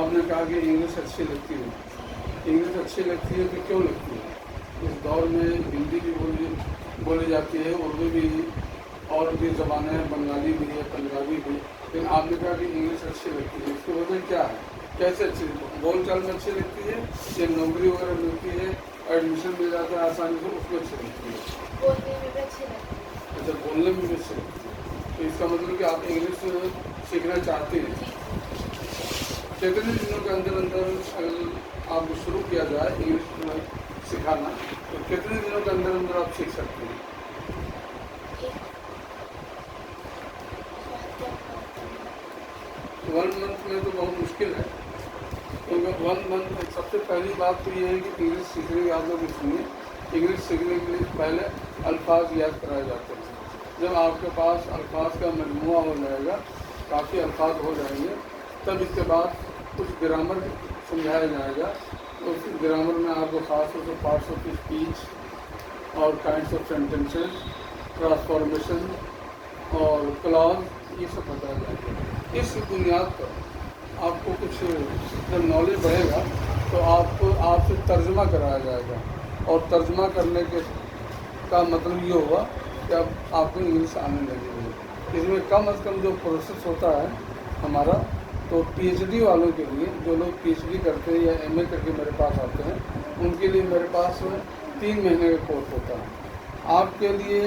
آپ نے کہا کہ انگلش اچھی لگتی ہے. انگلش اچھی لگتی ہے تو کیوں لگتی ہے؟ اس دور میں ہندی بھی بولی جاتی ہے، اردو بھی، اور بھی زبانیں ہیں، بنگالی بھی ہے، پنجابی بھی، لیکن آپ نے کہا کہ انگلش اچھی لگتی ہے. اس کی وجہ کیا ہے؟ کیسے اچھی لگتی ہے؟ بول چال میں اچھی لگتی ہے یا نوکری وغیرہ ملتی ہے، ایڈمیشن مل جاتا ہے آسانی سے، اس میں اچھی لگتی ہے؟ بولنے میں بھی اچھی لگتی ہے. اچھا، بولنے میں بھی اچھی لگتی ہے. تو اس کا مطلب کہ آپ انگلش سیکھنا چاہتے ہیں. کتنے دنوں کے اندر اگر آپ کو شروع کیا جائے انگلش سکھانا تو کتنے دنوں کے اندر آپ سیکھ سکتے ہیں؟ 1 منتھ میں تو بہت مشکل ہے، کیونکہ 1 منتھ سب سے پہلی بات تو یہ ہے کہ انگلش سیکھنے کی آپ لوگ سنیے. انگلش سیکھنے کے لیے پہلے الفاظ یاد کرائے جاتے ہیں. جب آپ کے پاس الفاظ کا مجموعہ ہو جائے گا، کافی الفاظ ہو جائیں گے، تب اس کے بعد کچھ گرامر سمجھایا جائے گا. تو اس گرامر میں آپ کو خاص طور سے پارٹس آف اسپیچ اور کائنڈس آف سینٹینسز، ٹرانسفارمیشن اور کلاز، یہ سب بتایا جائے گا. اس بنیاد پر آپ کو کچھ جب نالج بڑھے گا تو آپ سے ترجمہ کرایا جائے گا، اور ترجمہ کرنے کا مطلب یہ ہوگا کہ اب آپ کو انگلش آنے لگے گی. اس میں کم از کم جو پروسیس ہوتا ہے ہمارا، تو پی ایچ ڈی والوں کے لیے، جو لوگ پی ایچ ڈی کرتے ہیں یا ایم اے کر کے میرے پاس آتے ہیں، ان کے لیے میرے پاس 3 مہینے کا کورس ہوتا ہے. آپ کے لیے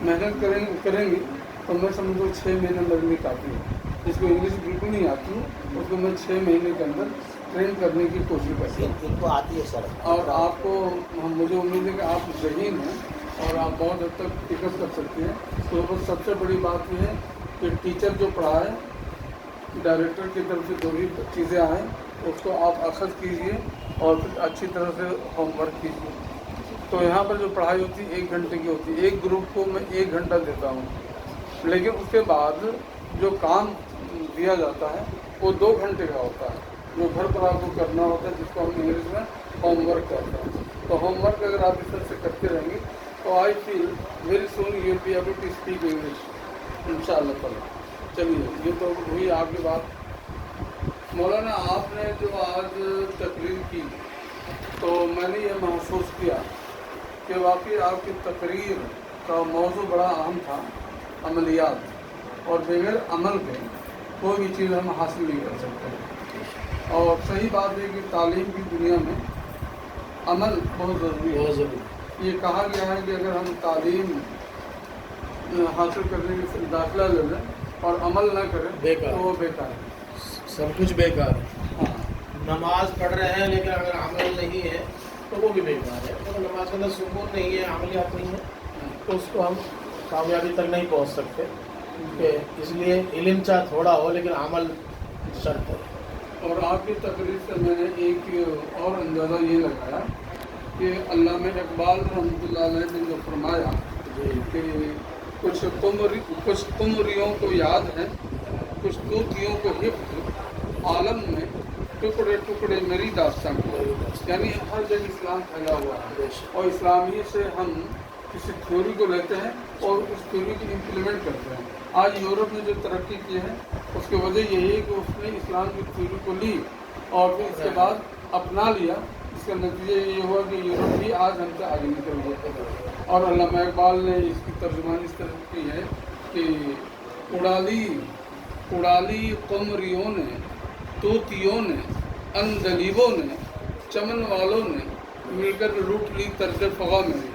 محنت کریں گے تو میں سمجھوں 6 مہینے میرے لیے کافی ہے. جس کو انگلش بالکل نہیں آتی ہے اس کو میں 6 مہینے کے اندر ٹرین کرنے کی کوشش کرتا ہوں. ان کو آتی ہے سر. اور آپ کو، مجھے امید ہے کہ آپ ذہین ہیں اور آپ بہت حد تک پک اپ کر سکتے ہیں. تو سب سے بڑی بات یہ ہے کہ ٹیچر جو پڑھائے، ڈائریکٹر کی طرف سے جو بھی چیزیں آئیں اس کو آپ اخذ کیجیے اور پھر اچھی طرح سے ہوم ورک کیجیے. تو یہاں پر جو پڑھائی ہوتی ہے 1 گھنٹے کی ہوتی ہے. ایک گروپ کو میں 1 گھنٹہ دیتا ہوں، لیکن اس کے بعد جو کام دیا جاتا ہے وہ 2 گھنٹے کا ہوتا ہے، جو گھر پر آپ کو کرنا ہوتا ہے، جس کو ہم انگلش میں ہوم ورک کہتے ہیں. تو ہوم ورک اگر آپ اس طرح سے کرتے رہیں گے تو I feel very soon you will be able to speak English ان شاء اللہ تعالیٰ. چلیے، یہ تو ہوئی آپ کی بات. مولانا، آپ نے جو آج تقریر کی تو میں نے یہ محسوس کیا کہ واقعی آپ کی تقریر کا موضوع بڑا اہم تھا، عملیات. اور بغیر عمل کے کوئی بھی چیز ہم حاصل نہیں کر سکتے. اور صحیح بات ہے کہ تعلیم کی دنیا میں عمل بہت ضروری ہے. یہ کہا گیا ہے کہ اگر ہم تعلیم حاصل کرنے کے داخلہ لے لیں اور عمل نہ کریں تو وہ بیکار ہے. سب کچھ بیکار ہے. ہاں، نماز پڑھ رہے ہیں لیکن اگر عمل نہیں ہے تو وہ بھی بیکار ہے. اگر نماز کے اندر سکون نہیں ہے، عملیات نہیں ہے، تو اس کو ہم کامیابی تک نہیں پہنچ سکتے. کہ اس لیے علم چاہے تھوڑا ہو لیکن عمل شرط ہے. اور آپ کی تقریر سے میں نے ایک اور اندازہ یہ لگایا کہ علامہ اقبال رحمۃ اللہ علیہ نے جو فرمایا کہ کچھ قمریوں کو یاد ہے، کچھ طوطیوں کو حفظ، عالم میں ٹکڑے ٹکڑے میری داستان کو. یعنی ہر جگہ اسلام پھیلا ہوا ہے اور اسلامی سے ہم کسی تھیوری کو لیتے ہیں اور اس تھیوری کو امپلیمنٹ کرتے ہیں. آج یورپ نے جو ترقی کی ہے اس کی وجہ یہی ہے کہ اس نے اسلام کی تھیوری کو لی اور پھر اس کے بعد اپنا لیا. اس کا نتیجہ یہ ہوا کہ یورپ بھی آج ہم سے آگے نکل گیا. اور علامہ اقبال نے اس کی ترجمانی اس طرح کی ہے کہ اڑالی قمریوں نے، طوطیوں نے، عندلیبوں نے، چمن والوں نے مل کر لوٹ لی طرز فغاں میں.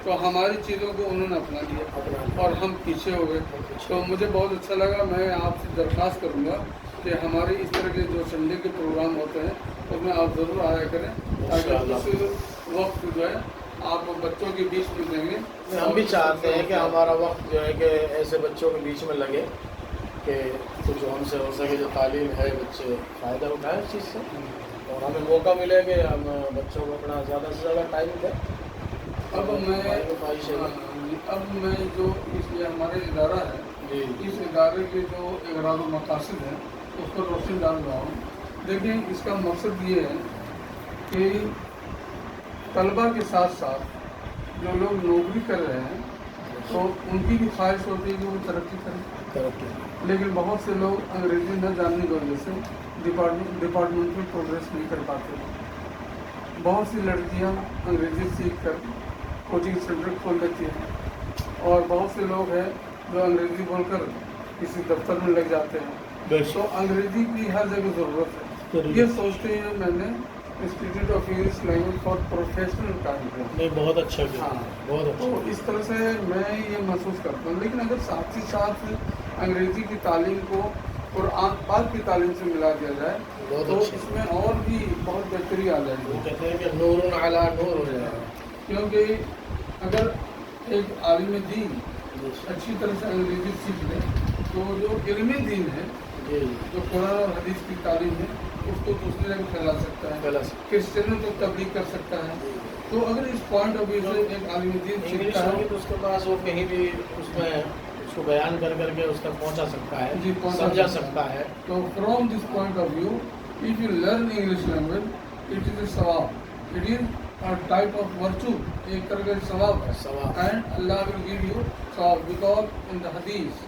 تو ہماری چیزوں کو انہوں نے اپنا لیا اور ہم پیچھے ہو گئے. تو مجھے بہت اچھا لگا. میں آپ سے درخواست کروں گا کہ ہمارے اس طرح کے جو سنڈے کے پروگرام ہوتے ہیں اس میں آپ ضرور آیا کریں تاکہ اس وقت جو ہے آپ بچوں کے بیچ میں دیں گے. ہم بھی چاہتے ہیں کہ ہمارا وقت جو ہے کہ ایسے بچوں کے بیچ میں لگے کہ کچھ ہم سے ہو سکے جو تعلیم ہے بچے فائدہ اٹھائیں اس چیز سے، اور ہمیں موقع ملے کہ ہم بچوں کو اپنا زیادہ سے زیادہ ٹائم دیں. اب میں جو اس لیے ہمارے ادارہ ہے، اس ادارے کے جو اغراض و مقاصد ہیں اس پر روشنی ڈال رہا ہوں. دیکھیں، اس کا مقصد یہ ہے کہ طلباء کے ساتھ ساتھ جو لوگ نوکری کر رہے ہیں تو ان کی بھی خواہش ہوتی ہے کہ وہ ترقی کریں. لیکن بہت سے لوگ انگریزی نہ جاننے کی وجہ سے ڈپارٹمنٹل پروگریس نہیں کر پاتے. بہت سی لڑکیاں انگریزی سیکھ کر کوچنگ سینٹر کھول لیتی ہیں اور بہت سے لوگ ہیں جو انگریزی بول کر کسی دفتر میں لگ جاتے ہیں. تو انگریزی کی ہر جگہ ضرورت ہے. یہ سوچتے ہوئے میں نے institute of English language for professional قائم کیا. نہیں بہت اچھا کیا. ہاں بہت اچھا. تو اس طرح سے میں یہ محسوس کرتا ہوں. لیکن اگر ساتھ ہی ساتھ انگریزی کی تعلیم کو قرآن پاک کی تعلیم سے ملا دیا جائے تو اس میں اور بھی بہت بہتری آ جائے گی. وہ کہتے ہیں کہ نور علی نور ہو جائے گا. کیونکہ اگر ایک عالم دین اچھی طرح سے انگریزی سیکھ لے تو جو علم دین ہے جو قرآن اور حدیث کی تعلیم ہے اس کو دوسری جگہ پھیلا سکتا ہے, کرسچنوں کو تبلیغ کر سکتا ہے. تو اگر اس پوائنٹ آف ویو سے ایک عالم دین انگلش سیکھتا ہے ہوگی تو اس کے پاس وہ کہیں بھی اس میں اس کو بیان کر کر کے اس تک پہنچا سکتا ہے, جی سمجھا سکتا ہے. تو from this point of view if you learn English language, it is a sawab. It is a type of virtue. ایک طرح کا ثواب ہے. And Allah will give you sawab because in the hadith,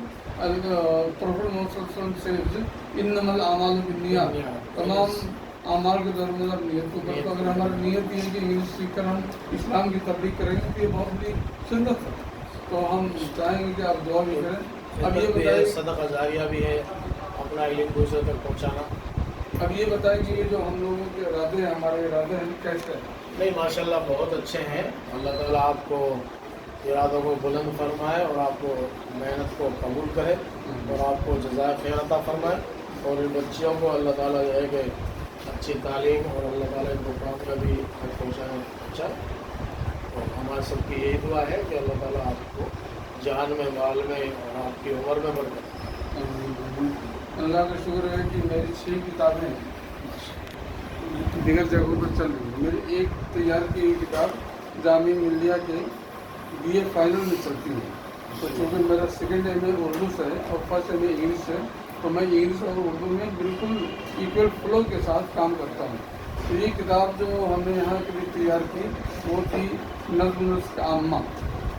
Prophet Muhammad says, إِنَّمَا الْأَعْمَالُ بِالنِّيَّاتِ. تمام اعمال کے درمیان نیت کو کرتے. اگر ہماری نیت یہ ہے کہ انگلش سیکھ کر ہم اسلام کی تبلیغ کریں گے تو یہ بہت بڑی سنت ہے. تو ہم چاہیں گے کہ آپ دعا بھی کریں. اب یہ بتائیے, صدقہ جاریہ بھی ہے اپنا علم دوسرے تک پہنچانا. اب یہ بتائیں کہ یہ جو ہم لوگوں کے ارادے ہیں, ہمارے ارادے ہیں, کیسے ہیں؟ نہیں ماشاءاللہ بہت اچھے ہیں. اللہ تعالیٰ آپ کو ارادوں کو بلند فرمائے اور آپ کو محنت کو قبول کرے اور آپ کو جزائے خیر عطا فرمائے. اور ان بچیوں کو اللہ تعالیٰ جو ہے کہ اچھی تعلیم اور اللہ تعالیٰ ان کو کام کا بھی پہنچائے. اور ہمارے سب کی یہی دعا ہے کہ اللہ تعالیٰ آپ کو جان میں, مال میں اور آپ کی عمر میں برکت. اللہ کا شکر ہے کہ میری 6 کتابیں دیگر جگہوں پر چل رہی ہیں. میری ایک تیار کی ہوئی کتاب جامعہ ملیہ کے BA فائنل میں چلتی ہے. تو چونکہ میرا سیکنڈ ایم اے اردو سے ہے اور فرسٹ ایم اے انگلش ہے تو میں انگلش اور اردو میں بالکل ایکول فلو کے ساتھ کام کرتا ہوں. تو یہ کتاب جو ہم نے یہاں کے لیے تیار کی وہ تھی نظم النسخ عامہ.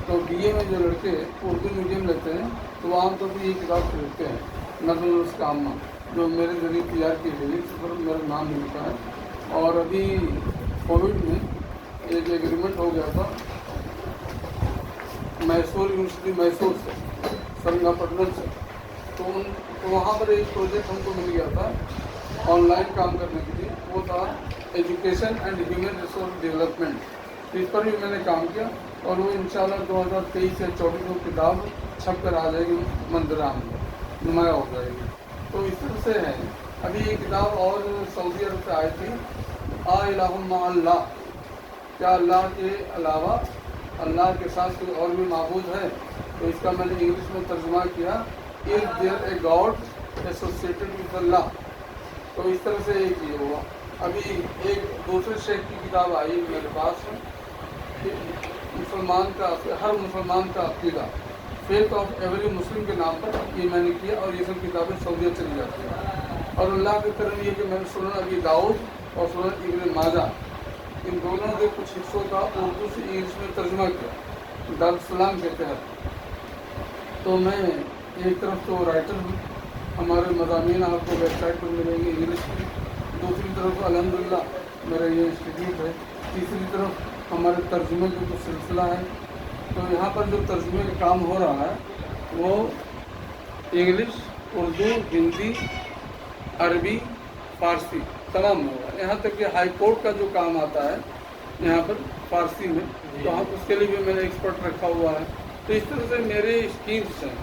تو BA میں جو لڑکے اردو میڈیم لیتے ہیں تو وہ عام طور پر یہ کتاب خریدتے ہیں, نظم النسخ عامہ, جو میرے ذریعے تیار کی گئی, اس پر میرا نام بھی لکھا ہے. اور ابھی کووڈ میں ایک ایگریمنٹ ہو گیا تھا میسور یونیورسٹی میسور سے, سرنگا پٹنم سے. تو وہاں پر ایک پروجیکٹ ہم کو مل گیا تھا آن لائن کام کرنے کے لیے. وہ تھا education and human resource development. اس پر بھی میں نے کام کیا اور وہ انشاءاللہ 2023 سے 24 کو کتاب چھپ کر آ جائے گی, منظر عام میں نمایاں ہو جائے گی. تو اس طرح سے ہے. ابھی یہ کتاب اور سعودی عرب سے آئی تھی, آ الہ مع اللہ, کیا اللہ کے علاوہ اللہ کے ساتھ کوئی اور بھی معبود ہے. تو اس کا میں نے انگلش میں ترجمہ کیا, is there a god associated with Allah. تو اس طرح سے ایک یہ ہوا. ابھی ایک دوسرے شیخ کی کتاب آئی میرے پاس, مسلمان کا ہر مسلمان کا عقیدہ, فیتھ آف ایوری مسلم کے نام پر یہ میں نے کیا. اور یہ سب کتابیں سعودیہ چلی جاتی ہیں. اور اللہ کے کرم یہ کہ میں نے سنن ابی داؤد اور سنن ابن ماجہ ان دونوں کے کچھ حصوں کا اردو سے انگلش میں ترجمہ کیا دارالسلام کے تحت. تو میں ایک طرف تو رائٹر ہوں, ہمارے مضامین آپ کو ویب سائٹ پر ملیں گے انگلش کی. دوسری طرف الحمدللہ میرا یہ انسٹیٹیوٹ ہے. تیسری طرف ہمارے ترجمے کا کچھ سلسلہ ہے. تو یہاں پر جو ترجمے کا کام ہو رہا ہے وہ انگلش, اردو, ہندی, عربی, فارسی تمام ہوگا. یہاں تک کہ ہائی کورٹ کا جو کام آتا ہے یہاں پر فارسی میں, تو ہم اس کے لیے بھی میں نے ایکسپرٹ رکھا ہوا ہے. تو اس طرح سے میرے اسکیمس ہیں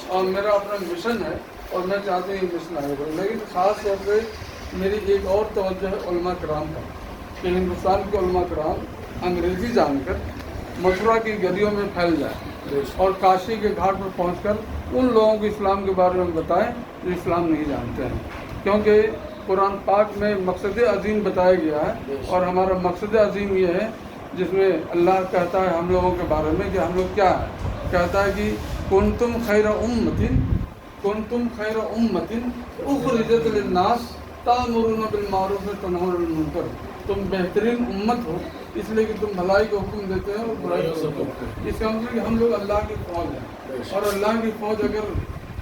اور میرا اپنا مشن ہے اور میں چاہتا ہوں یہ مشن آگے بڑھے. لیکن خاص طور پہ میری ایک اور توجہ ہے علماء کرام کا, کہ ہندوستان کے علماء کرام انگریزی جان کر متھرا کی گلیوں میں پھیل جائیں اور کاشی کے گھاٹ پر پہنچ کر ان لوگوں کو اسلام کے بارے میں بتائیں جو اسلام نہیں جانتے ہیں. کیونکہ قرآن پاک میں مقصد عظیم بتایا گیا ہے اور ہمارا مقصد عظیم یہ ہے جس میں اللہ کہتا ہے ہم لوگوں کے بارے میں کہ ہم لوگ کیا ہے. کہتا ہے کہ کنتم خیر امۃ اخرجت للناس تأمرون بالمعروف وتنہون عن المنکر. تم بہترین امت ہو اس لیے کہ تم بھلائی کو حکم دیتے ہو اور برائی کو حکم دیتے ہو. اس کا مطلب کہ ہم لوگ اللہ کی فوج ہیں اور اللہ کی فوج اگر